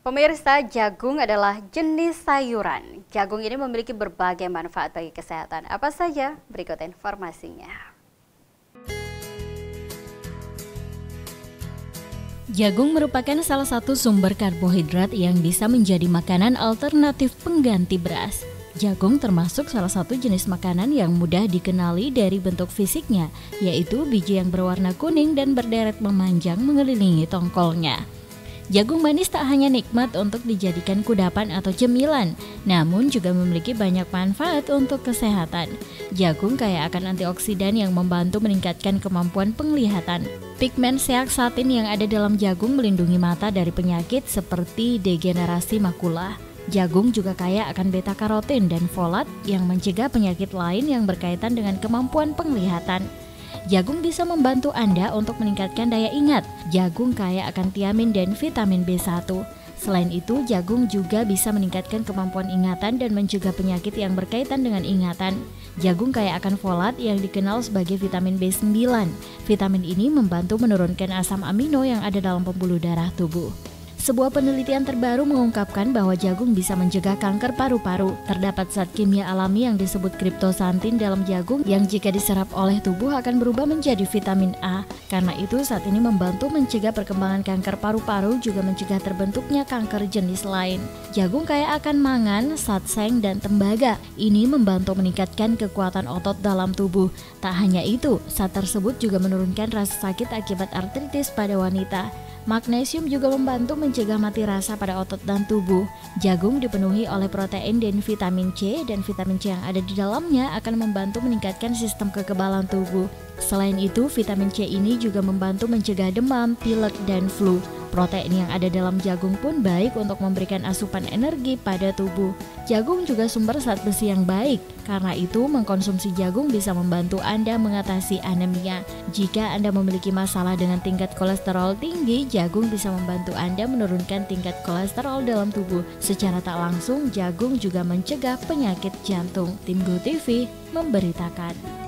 Pemirsa, jagung adalah jenis sayuran. Jagung ini memiliki berbagai manfaat bagi kesehatan. Apa saja? Berikut informasinya. Jagung merupakan salah satu sumber karbohidrat yang bisa menjadi makanan alternatif pengganti beras. Jagung termasuk salah satu jenis makanan yang mudah dikenali dari bentuk fisiknya, yaitu biji yang berwarna kuning dan berderet memanjang mengelilingi tongkolnya. Jagung manis tak hanya nikmat untuk dijadikan kudapan atau cemilan, namun juga memiliki banyak manfaat untuk kesehatan. Jagung kaya akan antioksidan yang membantu meningkatkan kemampuan penglihatan. Pigmen zeaxanthin yang ada dalam jagung melindungi mata dari penyakit seperti degenerasi makula. Jagung juga kaya akan beta-karotin dan folat yang mencegah penyakit lain yang berkaitan dengan kemampuan penglihatan. Jagung bisa membantu Anda untuk meningkatkan daya ingat. Jagung kaya akan tiamin dan vitamin B1. Selain itu, jagung juga bisa meningkatkan kemampuan ingatan dan mencegah penyakit yang berkaitan dengan ingatan. Jagung kaya akan folat yang dikenal sebagai vitamin B9. Vitamin ini membantu menurunkan asam amino yang ada dalam pembuluh darah tubuh. Sebuah penelitian terbaru mengungkapkan bahwa jagung bisa mencegah kanker paru-paru. Terdapat zat kimia alami yang disebut kriptosantin dalam jagung yang jika diserap oleh tubuh akan berubah menjadi vitamin A. Karena itu saat ini membantu mencegah perkembangan kanker paru-paru, juga mencegah terbentuknya kanker jenis lain. Jagung kaya akan mangan, satseng, dan tembaga. Ini membantu meningkatkan kekuatan otot dalam tubuh. Tak hanya itu, zat tersebut juga menurunkan rasa sakit akibat artritis pada wanita. Magnesium juga membantu mencegah mati rasa pada otot dan tubuh. Jagung dipenuhi oleh protein dan vitamin C, dan vitamin C yang ada di dalamnya akan membantu meningkatkan sistem kekebalan tubuh. Selain itu, vitamin C ini juga membantu mencegah demam, pilek, dan flu. Protein yang ada dalam jagung pun baik untuk memberikan asupan energi pada tubuh. Jagung juga sumber zat besi yang baik. Karena itu, mengkonsumsi jagung bisa membantu Anda mengatasi anemia. Jika Anda memiliki masalah dengan tingkat kolesterol tinggi, jagung bisa membantu Anda menurunkan tingkat kolesterol dalam tubuh. Secara tak langsung, jagung juga mencegah penyakit jantung. Tim GoTV memberitakan.